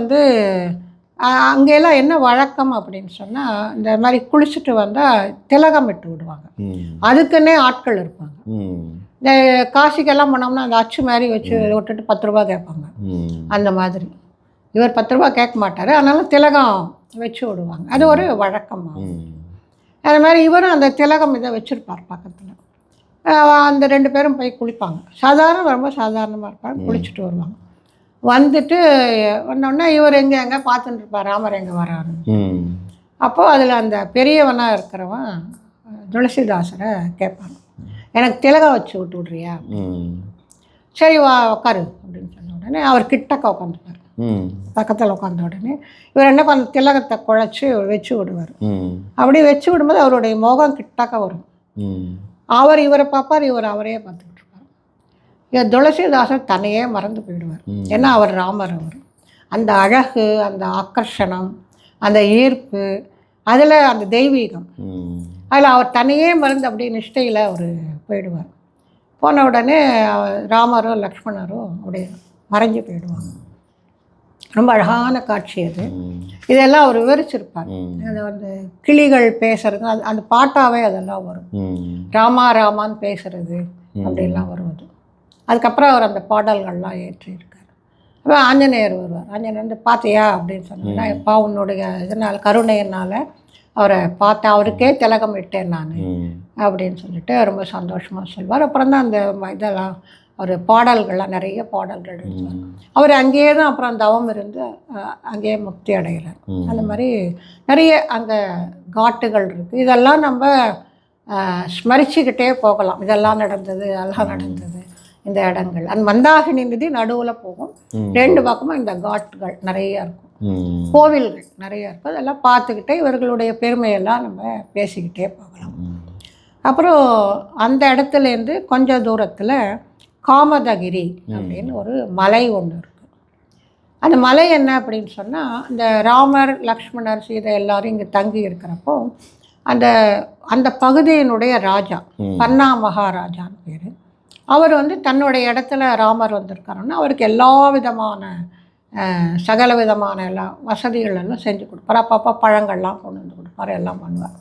அங்கெல்லாம் என்ன வழக்கம் அப்படின்னு சொன்னால், இந்த மாதிரி குளிச்சுட்டு வந்தால் திலகம் விட்டு விடுவாங்க. அதுக்குன்னே ஆட்கள் இருப்பாங்க. இந்த காசிக்கெல்லாம் போனோம்னா அந்த அச்சு மாதிரி வச்சு விட்டுட்டு 10 ரூபா கேட்பாங்க. அந்த மாதிரி இவர் 10 ரூபா கேட்க மாட்டார், அதனால திலகம் வச்சு விடுவாங்க. அது ஒரு வழக்கமாகும். அது மாதிரி இவரும் அந்த திலகம் இதை வச்சுருப்பார் பக்கத்தில். அந்த 2 பேரும் போய் குளிப்பாங்க. ரொம்ப சாதாரணமாக இருப்பாங்க. குளிச்சுட்டு வருவாங்க. வந்துட்டு வந்தோடனே இவர் எங்கே பார்த்துட்டு இருப்பார், ராமர் எங்கே வராருன்னு. அப்போது அதில் அந்த பெரியவனாக இருக்கிறவன் துளசிதாசரை கேட்பாங்க, எனக்கு திலகம் வச்சு விட்டுவிட்றியா? சரி வா உட்காரு அப்படின்னு சொன்ன உடனே அவர் கிட்டக்க உட்காந்துப்பார். பக்கத்தில் உட்காந்த உடனே இவர் என்ன பண்ண, திலகத்தை குழைச்சி வச்சு விடுவார். அப்படி வச்சு விடும்போது அவருடைய முகம் கிட்டக்க வரும். அவர் இவரை பார்ப்பார், இவர் அவரையே பார்த்துக்கிட்டு இருப்பார். துளசிதாசர் தன்னையே மறந்து போயிடுவார். ஏன்னா அவர் ராமர். அவர் அந்த அழகு, அந்த ஆக்கர்ஷணம், அந்த ஈர்ப்பு, அதில் அந்த தெய்வீகம், அதில் அவர் தன்னையே மறந்து அப்படியே நிஷ்டையில் அவர் போயிடுவார். போன உடனே ராமரும் லக்ஷ்மணரும் அப்படியே மறைஞ்சு போயிடுவாங்க. ரொம்ப அழகான காட்சி அது. இதெல்லாம் அவர் விவரிச்சிருப்பார். அது கிளிகள் பேசுறது, அந்த பாட்டாவே அதெல்லாம் வரும். ராமா ராமான்னு பேசுறது அப்படிலாம் வருவது. அதுக்கப்புறம் அவர் அந்த பாடல்கள்லாம் ஏற்றியிருக்கார். அப்போ ஆஞ்சநேயர் வருவார். ஆஞ்சநேயர் பார்த்தியா அப்படின்னு சொன்னீங்கன்னா, எப்பா உன்னுடைய இதனால் கருணையினால் அவரை பார்த்தேன், அவருக்கே திலகம் விட்டேன் நான் அப்படின்னு சொல்லிட்டு ரொம்ப சந்தோஷமாக சொல்வார். அப்புறம் தான் அந்த இதெல்லாம் ஒரு பாடல்கள்லாம் நிறைய பாடல்கள் எழுதுவார். அவர் அங்கேயே தான் அப்புறம் தவம் இருந்து அங்கேயே முக்தி அடைகிறார். அந்த மாதிரி நிறைய அங்கே காட்டுகள் இருக்குது. இதெல்லாம் நம்ம ஸ்மரிச்சுக்கிட்டே போகலாம். இதெல்லாம் நடந்தது, அதெல்லாம் நடந்தது, இந்த இடங்கள். அந்த மந்தாகினி நதி நடுவில் போகும். 2 பக்கமும் இந்த காட்டுகள் நிறைய இருக்கும், கோவில்கள் நிறைய இருக்கும். அதெல்லாம் பார்த்துக்கிட்டே இவர்களுடைய பெருமையெல்லாம் நம்ம பேசிக்கிட்டே போகலாம். அப்புறம் அந்த இடத்துலேருந்து கொஞ்சம் தூரத்தில் காமதகிரி அப்படின்னு ஒரு மலை ஒன்று இருக்குது. அந்த மலை என்ன அப்படின்னு சொன்னால், இந்த ராமர் லக்ஷ்மணர் சீதை எல்லாரும் இங்கே தங்கி இருக்கிறப்போ அந்த பகுதியினுடைய ராஜா பன்னா மகாராஜான்னு பேர். அவர் தன்னுடைய இடத்துல ராமர் வந்திருக்காருன்னா அவருக்கு எல்லா விதமான சகல விதமான எல்லா வசதிகள் எல்லாம் செஞ்சு கொடுப்பார். அப்பப்போ பழங்கள்லாம் கொண்டு வந்து கொடுப்பார், எல்லாம் பண்ணுவார்.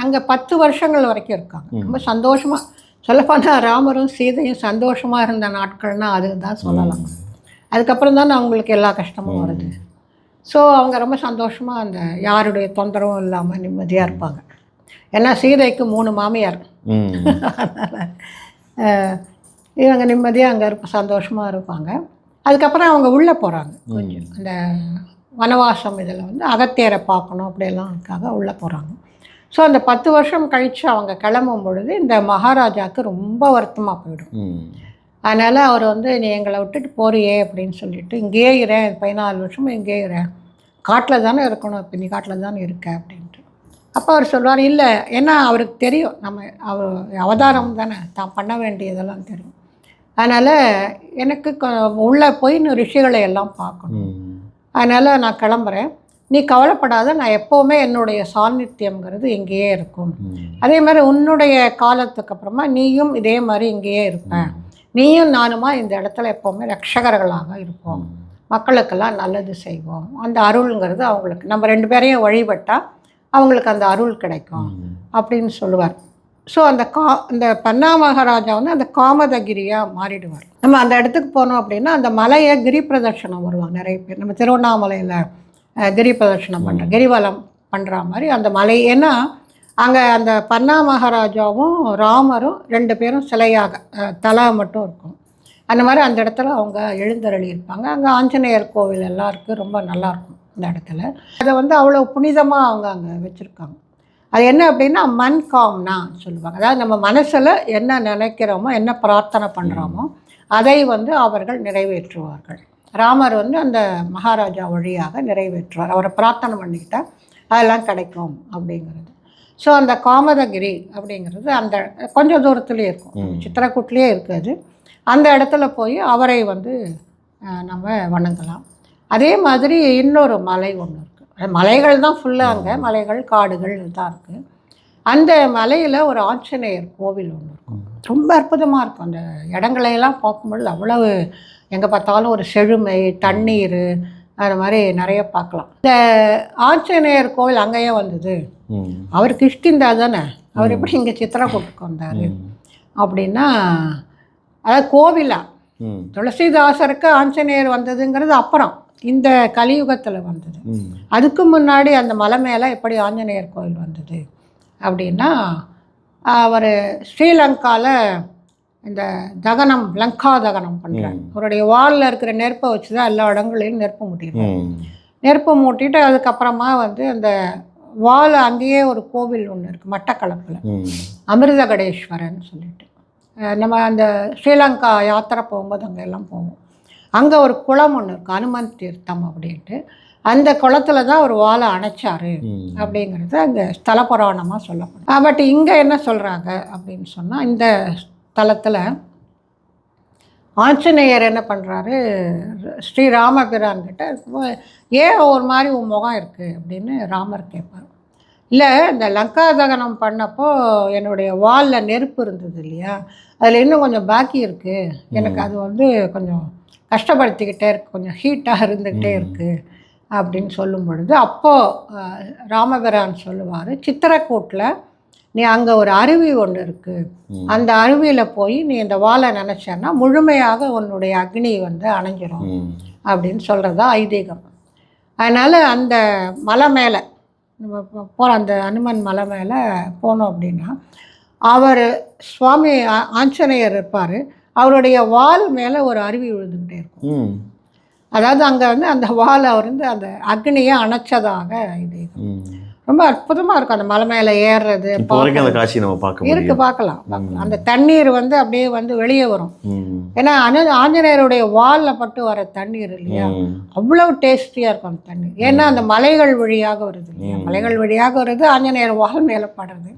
அங்கே 10 வருஷங்கள் வரைக்கும் இருக்காங்க. ரொம்ப சந்தோஷமாக, சொல்லப்போனால் ராமரும் சீதையும் சந்தோஷமாக இருந்த நாட்கள்னால் அது தான் சொல்லலாம். அதுக்கப்புறம் தான் அவங்களுக்கு எல்லா கஷ்டமும் வருது. ஸோ அவங்க ரொம்ப சந்தோஷமாக அந்த யாருடைய தொந்தரவும் இல்லாமல் நிம்மதியாக இருப்பாங்க. ஏன்னா சீதைக்கு 3 மாமியார், அதனால் இவங்க நிம்மதியாக அங்கே சந்தோஷமாக இருப்பாங்க. அதுக்கப்புறம் அவங்க உள்ளே போகிறாங்க. கொஞ்சம் அந்த வனவாசம் இதில் அகத்தியரை பார்க்கணும் அப்படியெல்லாம்க்காக உள்ளே போகிறாங்க. ஸோ அந்த 10 வருஷம் கழித்து அவங்க கிளம்பும் பொழுது இந்த மகாராஜாவுக்கு ரொம்ப வருத்தமாக போயிடும். அதனால் அவர் நீ எங்களை விட்டுட்டு போறியே அப்படின்னு சொல்லிட்டு, இங்கேயே இரேன், 14 வருஷமும் இங்கேயே இரேன், காட்டில் தானே இருக்கணும், இப்போ நீ காட்டில் தானே இருக்க அப்படின்ட்டு. அப்போ அவர் சொல்வார், இல்லை, ஏன்னா அவருக்கு தெரியும் அவர் அவதாரம் தானே, தான் பண்ண வேண்டியதெல்லாம் தெரியும். அதனால் எனக்கு உள்ளே போய் ரிஷிகளை எல்லாம் பார்க்கணும், அதனால் நான் கிளம்புறேன், நீ கவலைப்படாத, நான் எப்போவுமே என்னுடைய சாநித்தியம்ங்கிறது இங்கேயே இருக்கும். அதே மாதிரி உன்னுடைய காலத்துக்கு அப்புறமா நீயும் இதே மாதிரி இங்கேயே இருப்பேன், நீயும் நானுமா இந்த இடத்துல எப்போவுமே ரட்சகர்களாக இருப்போம், மக்களுக்கெல்லாம் நல்லது செய்வோம். அந்த அருள்ங்கிறது அவங்களுக்கு, நம்ம 2 பேரையும் வழிபட்டால் அவங்களுக்கு அந்த அருள் கிடைக்கும் அப்படின்னு சொல்லுவார். ஸோ அந்த பன்னா மகாராஜா அந்த காமதகிரியாக மாறிடுவார். நம்ம அந்த இடத்துக்கு போனோம் அப்படின்னா அந்த மலையை கிரி பிரதர்ஷனம் வருவாங்க நிறைய பேர். நம்ம திருவண்ணாமலையில் கிரி பிரதர்ஷனம் கிரிவலம் பண்ணுற மாதிரி அந்த மலை, ஏன்னா அங்கே அந்த பன்னா மகாராஜாவும் ராமரும் 2 பேரும் சிலையாக தலை மட்டும் இருக்கும். அந்த மாதிரி அந்த இடத்துல அவங்க எழுந்தருளி இருப்பாங்க. அங்கே ஆஞ்சநேயர் கோவில் எல்லாம் இருக்குது, ரொம்ப நல்லாயிருக்கும் இந்த இடத்துல. அதை வந்து அவ்வளோ புனிதமாக அவங்க அங்கே வச்சுருக்காங்க. அது என்ன அப்படின்னா மன் காம்னா சொல்லுவாங்க. அதாவது நம்ம மனசில் என்ன நினைக்கிறோமோ, என்ன பிரார்த்தனை பண்ணுறோமோ அதை வந்து அவர்கள் நிறைவேற்றுவார்கள். ராமர் வந்து அந்த மகாராஜா வழியாக நிறைவேற்றுவார். அவரை பிரார்த்தனை பண்ணிக்கிட்டால் அதெல்லாம் கிடைக்கும் அப்படிங்கிறது. ஸோ அந்த காமதகிரி அப்படிங்கிறது அந்த கொஞ்சம் தூரத்துலேயே இருக்கும், சித்திரக்கூட்லேயே இருக்காது. அந்த இடத்துல போய் அவரை வந்து நம்ம வணங்கலாம். அதே மாதிரி இன்னொரு மலை ஒன்று இருக்குது. மலைகள் தான் ஃபுல்லாக, அங்கே மலைகள் காடுகள் தான் இருக்குது. அந்த மலையில் ஒரு ஆஞ்சநேயர் கோவில் ஒன்று இருக்கும். ரொம்ப அற்புதமாக இருக்கும். அந்த இடங்களையெல்லாம் பார்க்கும்பொழுது அவ்வளவு எங்கே பார்த்தாலும் ஒரு செழுமை, தண்ணீர், அது மாதிரி நிறைய பார்க்கலாம். இந்த ஆஞ்சநேயர் கோவில் அங்கேயே வந்தது. அவர் கிஷ்கிந்தா தானே, அவர் எப்படி இங்கே சித்திரக்கூட்டுக்கு வந்தார் அப்படின்னா, அதாவது கோவிலா துளசிதாசருக்கு ஆஞ்சநேயர் வந்ததுங்கிறது அப்புறம் இந்த கலியுகத்தில் வந்தது. அதுக்கு முன்னாடி அந்த மலை மேலே எப்படி ஆஞ்சநேயர் கோவில் வந்தது அப்படின்னா, அவர் ஸ்ரீலங்காவில் இந்த தகனம், லங்கா தகனம் பண்ணுறாங்க. அவருடைய வாலில் இருக்கிற நெருப்பை வச்சு தான் எல்லா இடங்களையும் நெருப்பு மூட்டிடுறாங்க. நெருப்பு மூட்டிட்டு அதுக்கப்புறமா வந்து அந்த வால் அங்கேயே ஒரு கோவில் ஒன்று இருக்குது மட்டக்களப்பில், அமிர்தகடேஸ்வரன் சொல்லிட்டு. நம்ம அந்த ஸ்ரீலங்கா யாத்திரை போகும்போது அங்கே எல்லாம் போவோம். அங்கே ஒரு குளம் ஒன்று இருக்குது, அனுமன் தீர்த்தம் அப்படின்ட்டு. அந்த குளத்துல தான் ஒரு வாழை அணைச்சார் அப்படிங்கிறது அங்கே ஸ்தல புராணமாக சொல்லப்படும். பட் இங்கே என்ன சொல்கிறாங்க அப்படின்னு சொன்னால், இந்த ஸ்தலத்தில் ஆஞ்சநேயர் என்ன பண்ணுறாரு, ஸ்ரீராமபிரான்கிட்ட ஏன் ஒரு மாதிரி உன் முகம் இருக்குது அப்படின்னு ராமர் கேட்பார். இல்லை, இந்த லங்கா தகனம் பண்ணப்போ என்னுடைய வாலில் நெருப்பு இருந்தது இல்லையா, அதில் இன்னும் கொஞ்சம் பாக்கி இருக்குது, எனக்கு அது வந்து கொஞ்சம் கஷ்டப்படுத்திக்கிட்டே இருக்குது, கொஞ்சம் ஹீட்டாக இருந்துக்கிட்டே இருக்குது அப்படின்னு சொல்லும் பொழுது, அப்போது ராமபிரான் சொல்லுவார், சித்திரக்கூட்டில் நீ அங்கே ஒரு அருவி ஒன்று இருக்குது, அந்த அருவியில் போய் நீ இந்த வாழை நினச்சேன்னா முழுமையாக உன்னுடைய அக்னி வந்து அணைஞ்சிரும் அப்படின்னு சொல்கிறதா ஐதீகம். அதனால் அந்த மலை மேலே நம்ம போகிற அந்த அனுமன் மலை மேலே போனோம் அப்படின்னா, அவர் சுவாமி ஆஞ்சநேயர் இருப்பார், அவருடைய வால் மேலே ஒரு அருவி விழுந்துக்கிட்டே இருக்கும். அதாவது அங்கே வந்து அந்த வால் அவர் வந்து அந்த அக்னியை அணைச்சதாக ஐதீகம். ரொம்ப அற்புதமாக இருக்கும் அந்த மலை மேலே ஏறுறது. அந்த காட்சி நம்ம பார்க்கலாம். அந்த தண்ணீர் வந்து அப்படியே வந்து வெளியே வரும். ஏன்னா ஆஞ்சநேயருடைய வாலில் பட்டு வர தண்ணீர் இல்லையா, அவ்வளவு டேஸ்டியாக இருக்கும் அந்த தண்ணீர். ஏன்னா அந்த மலைகள் வழியாக வருது இல்லையா, மலைகள் வழியாக வருது, ஆஞ்சநேயர் வால் மேலே படுறது.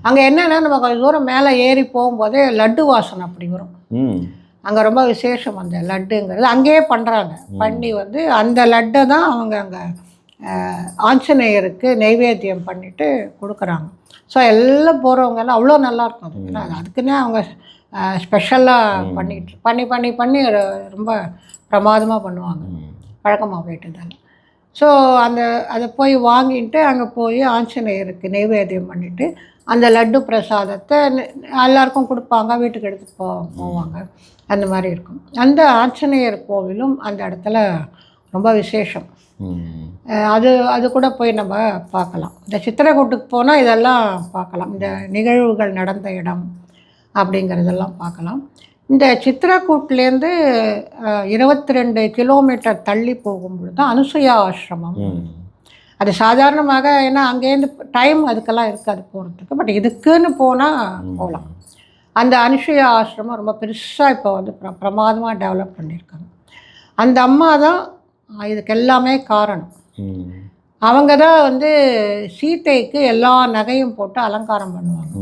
அங்கே என்னென்னா, நம்ம கொஞ்சம் தூரம் மேலே ஏறி போகும்போதே லட்டு வாசனை அப்படி வரும். அங்கே ரொம்ப விசேஷம் அந்த லட்டுங்கிறது. அங்கேயே பண்ணுறாங்க. பண்ணி வந்து அந்த லட்டை தான் அவங்க அங்கே ஆஞ்சநேயருக்கு நைவேத்தியம் பண்ணிவிட்டு கொடுக்குறாங்க. ஸோ எல்லாம் போகிறவங்கெல்லாம் அவ்வளோ நல்லாயிருக்கும் அது. ஏன்னா அதுக்குன்னே அவங்க ஸ்பெஷலாக பண்ணி ரொம்ப பிரமாதமாக பண்ணுவாங்க, பழக்கமாக போயிட்டதால். ஸோ அதை போய் வாங்கிட்டு அங்கே போய் ஆஞ்சநேயருக்கு நைவேத்தியம் பண்ணிவிட்டு அந்த லட்டு பிரசாதத்தை எல்லாருக்கும் கொடுப்பாங்க, வீட்டுக்கு எடுத்து போவாங்க. அந்த மாதிரி இருக்கும். அந்த ஆஞ்சநேயர் கோவிலும் அந்த இடத்துல ரொம்ப விசேஷம். அது கூட போய் நம்ம பார்க்கலாம். இந்த சித்திரக்கூட்டுக்கு போனால் இதெல்லாம் பார்க்கலாம், இந்த நிகழ்வுகள் நடந்த இடம் அப்படிங்கிறதெல்லாம் பார்க்கலாம். இந்த சித்திரக்கூட்லேருந்து 22 கிலோமீட்டர் தள்ளி போகும்பொழுது தான் அனுசுயா ஆசிரமம். அது சாதாரணமாக, ஏன்னா அங்கேருந்து டைம் அதுக்கெல்லாம் இருக்காது போகிறதுக்கு, பட் இதுக்குன்னு போனால் போகலாம். அந்த அனுசுயா ஆசிரமம் ரொம்ப பெருசாக இப்போ வந்து பிரமாதமாக டெவலப் பண்ணியிருக்காங்க. அந்த அம்மா தான் இதுக்கு எல்லாமே காரணம். அவங்க தான் வந்து சீதைக்கு எல்லா நகையும் போட்டு அலங்காரம் பண்ணுவாங்க.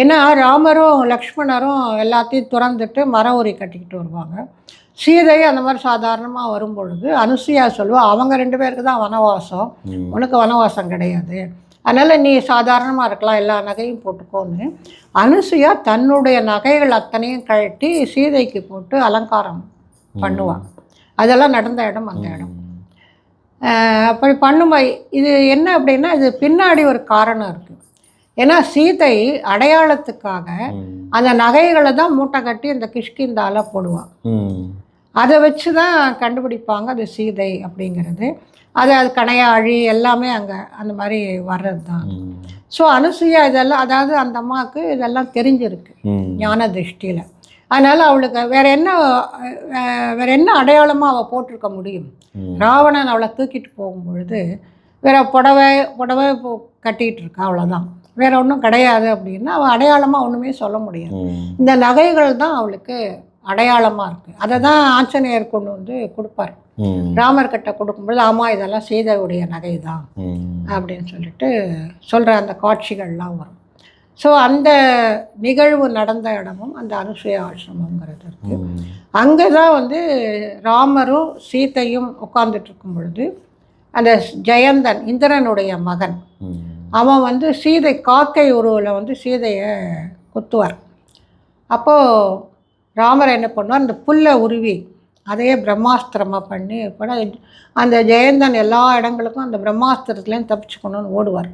ஏன்னா ராமரும் லக்ஷ்மணரும் எல்லாத்தையும் துறந்துட்டு மர உரி கட்டிக்கிட்டு வருவாங்க. சீதை அந்த மாதிரி சாதாரணமாக வரும்பொழுது அனுசுயா சொல்லுவா, அவங்க 2 பேருக்கு தான் வனவாசம், உனக்கு வனவாசம் கிடையாது, அதனால் நீ சாதாரணமாக இருக்கலாம், எல்லா நகையும் போட்டுக்கோன்னு அனுசுயா தன்னுடைய நகைகள் அத்தனையும் கழட்டி சீதைக்கு போட்டு அலங்காரம் பண்ணுவாங்க. அதெல்லாம் நடந்த இடம் அந்த இடம். அப்படி பண்ணும்போது இது என்ன அப்படின்னா, இது பின்னாடி ஒரு காரணம் இருக்குது. ஏன்னா சீதை அடையாளத்துக்காக அந்த நகைகளை தான் மூட்டை கட்டி இந்த கிஷ்கிந்தால போடுவாள். அதை வச்சு தான் கண்டுபிடிப்பாங்க அது சீதை அப்படிங்கிறது. அது கணையாழி எல்லாமே அங்கே அந்த மாதிரி வர்றது தான். ஸோ அனுசூயா இதெல்லாம், அதாவது அந்த அம்மாவுக்கு இதெல்லாம் தெரிஞ்சிருக்கு ஞான திருஷ்டியில். அதனால் அவளுக்கு வேற என்ன அடையாளமாக அவள் போட்டிருக்க முடியும்? ராவணன் அவளை தூக்கிட்டு போகும்பொழுது வேற புடவை கட்டிகிட்டு இருக்கா, அவ்வளோதான், வேற ஒன்றும் கிடையாது அப்படின்னா அவள் அடையாளமாக ஒன்றுமே சொல்ல முடியாது. இந்த நகைகள் தான் அவளுக்கு அடையாளமாக இருக்குது. அதை தான் ஆஞ்சநேயர் கொண்டு வந்து கொடுப்பார். ராமர்கிட்ட கொடுக்கும்போது ஆமாம் இதெல்லாம் சீதையுடைய நகை தான் அப்படின்னு சொல்லிட்டு சொல்கிற அந்த காட்சிகள்லாம் வரும். ஸோ அந்த நிகழ்வு நடந்த இடமும் அந்த அனுசூயா ஆசிரமங்கிறது இருக்குது. அங்கே தான் வந்து ராமரும் சீதையும் உட்காந்துட்டு இருக்கும் பொழுது அந்த ஜெயந்தன், இந்திரனுடைய மகன், அவன் வந்து சீதை காக்கை உருவில் வந்து சீதையை குத்துவார். அப்போது ராமர் என்ன பண்ணுவார், அந்த புல்லை உருவி அதையே பிரம்மாஸ்திரமாக பண்ணி அந்த ஜெயந்தன் எல்லா இடங்களுக்கும் அந்த பிரம்மாஸ்திரத்துலேயும் தப்பிச்சுக்கணும்னு ஓடுவார்.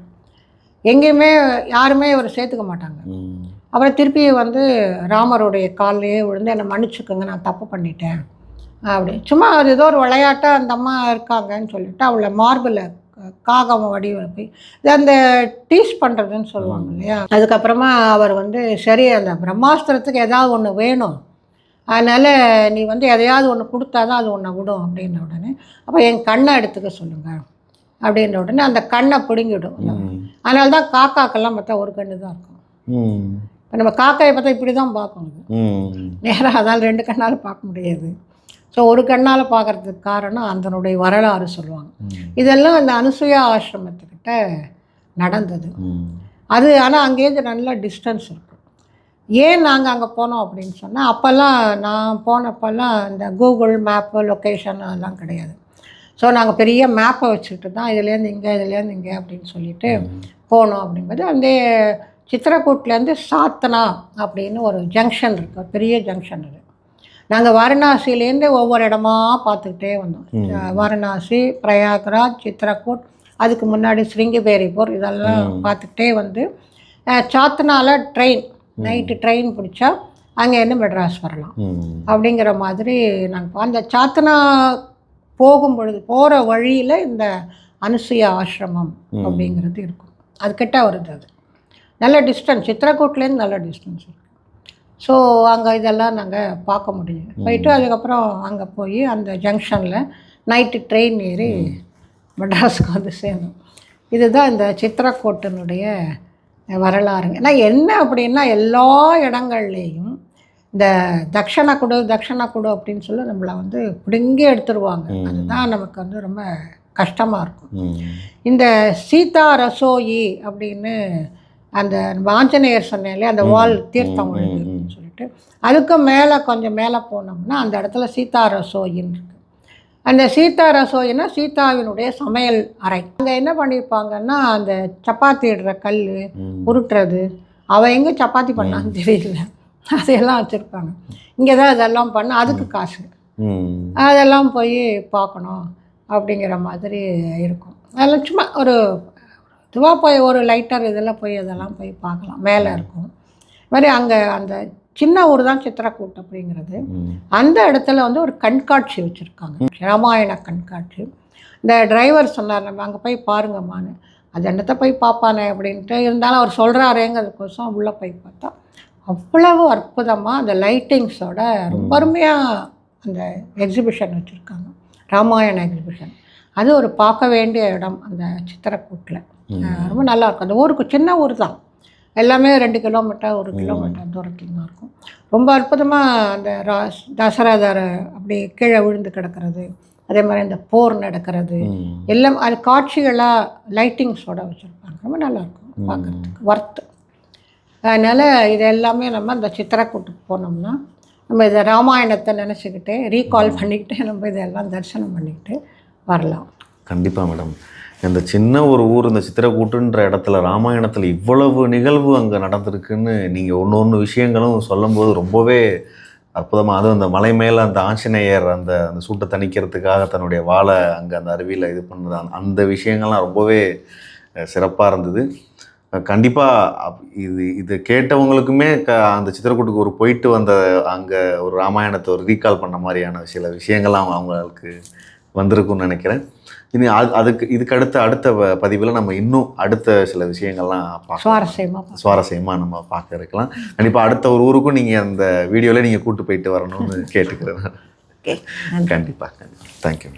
எங்கேயுமே யாருமே இவர் சேர்த்துக்க மாட்டாங்க. அப்புறம் திருப்பி வந்து ராமருடைய காலையே விழுந்து என்னை மன்னிச்சுக்கோங்க, நான் தப்பு பண்ணிட்டேன் அப்படி. சும்மா அது ஏதோ ஒரு விளையாட்டாக அந்த அம்மா இருக்காங்கன்னு சொல்லிட்டு அவளை மார்பில் காகம் வடிவமைப்பி இது அந்த டீஸ் பண்ணுறதுன்னு சொல்லுவாங்க இல்லையா. அதுக்கப்புறமா அவர் வந்து சரி அந்த பிரம்மாஸ்திரத்துக்கு ஏதாவது ஒன்று வேணும், அதனால் நீ வந்து எதையாவது ஒன்று கொடுத்தா தான் அது ஒன்றை விடும் அப்படின்ன உடனே அப்போ என் கண்ணை எடுத்துக்க சொல்லுங்கள் அப்படின்ற உடனே அந்த கண்ணை பிடுங்கிடும். அதனால தான் காக்காக்கெல்லாம் பார்த்தா ஒரு கண்ணு தான் இருக்கும். இப்போ நம்ம காக்காயை பார்த்தா இப்படி தான் பார்க்கணும் நேராக, அதனால் 2 கண்ணால் பார்க்க முடியாது. ஸோ ஒரு கண்ணால் பார்க்குறதுக்கு காரணம் அதனுடைய வரலாறு சொல்லுவாங்க. இதெல்லாம் அந்த அனுசூயா ஆசிரமத்துக்கிட்ட நடந்தது. அது ஆனால் அங்கேருந்து நல்ல டிஸ்டன்ஸ் இருக்கும். ஏன் நாங்கள் அங்கே போனோம் அப்படின்னு சொன்னால், அப்போல்லாம் நான் போனப்போல்லாம் இந்த கூகுள் மேப்பு லொக்கேஷன் அதெல்லாம் கிடையாது. ஸோ நாங்கள் பெரிய மேப்பை வச்சுக்கிட்டு தான் இதுலேருந்து இங்கே அப்படின்னு சொல்லிட்டு போனோம். அப்படிங்கிறது அந்த சித்திரக்கூட்லேருந்து சாத்தனா அப்படின்னு ஒரு ஜங்ஷன் இருக்குது, பெரிய ஜங்ஷன் இருக்குது. நாங்கள் வாரணாசிலேருந்து ஒவ்வொரு இடமா பார்த்துக்கிட்டே வந்தோம். வாரணாசி, பிரயாக்ராஜ், சித்திரக்கூட், அதுக்கு முன்னாடி ஸ்ருங்கிபேரிபூர், இதெல்லாம் பார்த்துக்கிட்டே வந்து சாத்தனாவில் நைட்டு ட்ரெயின் பிடிச்சா அங்கேருந்து மெட்ராஸ் வரலாம் அப்படிங்கிற மாதிரி நாங்கள் அந்த சாத்தனா போகிற வழியில் இந்த அனுசூயா ஆசிரமம் அப்படிங்கிறது இருக்கும். அது கிட்ட வருது. அது நல்ல டிஸ்டன்ஸ், சித்திரக்கூட்லேருந்து நல்ல டிஸ்டன்ஸ் இருக்குது. ஸோ அங்கே இதெல்லாம் நாங்கள் பார்க்க முடியும். போயிட்டு அதுக்கப்புறம் அங்கே போய் அந்த ஜங்ஷனில் நைட்டு ட்ரெயின் ஏறி மெட்ராஸுக்கு வந்து சேர்ந்தோம். இதுதான் இந்த சித்திரக்கூட்டினுடைய வரலாறுங்க. ஏன்னா என்ன அப்படின்னா எல்லா இடங்கள்லேயும் இந்த தட்சணை கொடு அப்படின்னு சொல்லி நம்மளை வந்து பிடுங்கி எடுத்துருவாங்க. அதுதான் நமக்கு வந்து ரொம்ப கஷ்டமாக இருக்கும். இந்த சீதா ரசோயி அப்படின்னு அந்த ஆஞ்சநேயர் சொன்னாலே அந்த வால் தீர்த்தம் அப்படின்னு சொல்லிட்டு அதுக்கு மேலே கொஞ்சம் மேலே போனோம்னா அந்த இடத்துல சீதா ரசோயின்னு இருக்குது. அந்த சீதா ரசோயின்னா சீதாவினுடைய சமையல் அறை. அங்கே என்ன பண்ணியிருப்பாங்கன்னா அந்த சப்பாத்தி இடுற கல் உருட்டுறது, அவள் எங்கே சப்பாத்தி பண்ணான்னு தெரியல, அதையெல்லாம் வச்சுருப்பாங்க. இங்கே தான் இதெல்லாம் பண்ண, அதுக்கு காசு, அதெல்லாம் போய் பார்க்கணும் அப்படிங்கிற மாதிரி இருக்கும். அதெல்லாம் சும்மா ஒரு இதுவாக போய் ஒரு லைட்டர் இதெல்லாம் போய் அதெல்லாம் போய் பார்க்கலாம், மேலே இருக்கும். இது மாதிரி அங்கே அந்த சின்ன ஊர் தான் சித்திரக்கூட் அப்படிங்கிறது. அந்த இடத்துல வந்து ஒரு கண்காட்சி வச்சுருக்காங்க, ராமாயண கண்காட்சி. இந்த டிரைவர் சொன்னார் நம்ம அங்கே போய் பாருங்கம்மான்னு. அது என்னத்தை போய் பார்ப்பானே அப்படின்ட்டு இருந்தாலும் அவர் சொல்கிறாரேங்கிறதுக்கோசம் உள்ளே போய் பார்த்தா அவ்வளவு அற்புதமாக அந்த லைட்டிங்ஸோட ரொம்ப அருமையாக அந்த எக்ஸிபிஷன் வச்சுருக்காங்க, ராமாயண எக்ஸிபிஷன். அது ஒரு பார்க்க வேண்டிய இடம் அந்த சித்திரக்கூட்டில். ரொம்ப நல்லாயிருக்கும். அந்த ஊருக்கு சின்ன ஊர் தான், எல்லாமே 2 கிலோமீட்டர் 1 கிலோமீட்டர் தூரத்தில் தான் இருக்கும். ரொம்ப அற்புதமாக அந்த தசரதர் அப்படி கீழே விழுந்து கிடக்கிறது, அதே மாதிரி இந்த போர் நடக்கிறது எல்லாம் அது காட்சிகளாக லைட்டிங்ஸோடு வச்சுருப்பாங்க. ரொம்ப நல்லாயிருக்கும் பார்க்குறதுக்கு, ஒர்த்து. அதனால் இது எல்லாமே நம்ம அந்த சித்திரக்கூட்டுக்கு போனோம்னா நம்ம இதை ராமாயணத்தை நினச்சிக்கிட்டே ரீகால் பண்ணிக்கிட்டே நம்ம இதெல்லாம் தரிசனம் பண்ணிக்கிட்டு வரலாம். கண்டிப்பாக மேடம். இந்த சின்ன ஒரு ஊர் இந்த சித்திரக்கூட்டுன்ற இடத்துல ராமாயணத்தில் இவ்வளவு நிகழ்வு அங்கே நடந்திருக்குன்னு நீங்கள் ஒன்று விஷயங்களும் சொல்லும்போது ரொம்பவே அற்புதமாக. அதுவும் அந்த மலை மேலே அந்த ஆஞ்சநேயர் அந்த அந்த சூட்டை தணிக்கிறதுக்காக தன்னுடைய வாழை அங்கே அந்த அருவியில் இது பண்ணது, அந்த விஷயங்கள்லாம் ரொம்பவே சிறப்பாக இருந்தது. கண்டிப்பாக இது கேட்டவங்களுக்குமே அந்த சித்திரக்கூட்டுக்கு ஒரு போயிட்டு வந்த அங்கே ஒரு ராமாயணத்தை ஒரு ரீகால் பண்ண மாதிரியான சில விஷயங்கள்லாம் அவங்களுக்கு வந்திருக்கும்னு நினைக்கிறேன். இனி இதுக்கு அடுத்த பதிவில் நம்ம இன்னும் அடுத்த சில விஷயங்கள்லாம் சுவாரஸ்யமாக நம்ம பார்க்க இருக்கலாம். கண்டிப்பாக அடுத்த ஒரு ஊருக்கும் நீங்கள் அந்த வீடியோவில் நீங்கள் கூட்டு போயிட்டு வரணும்னு கேட்டுக்கிறேன். கண்டிப்பாக தேங்க்யூ.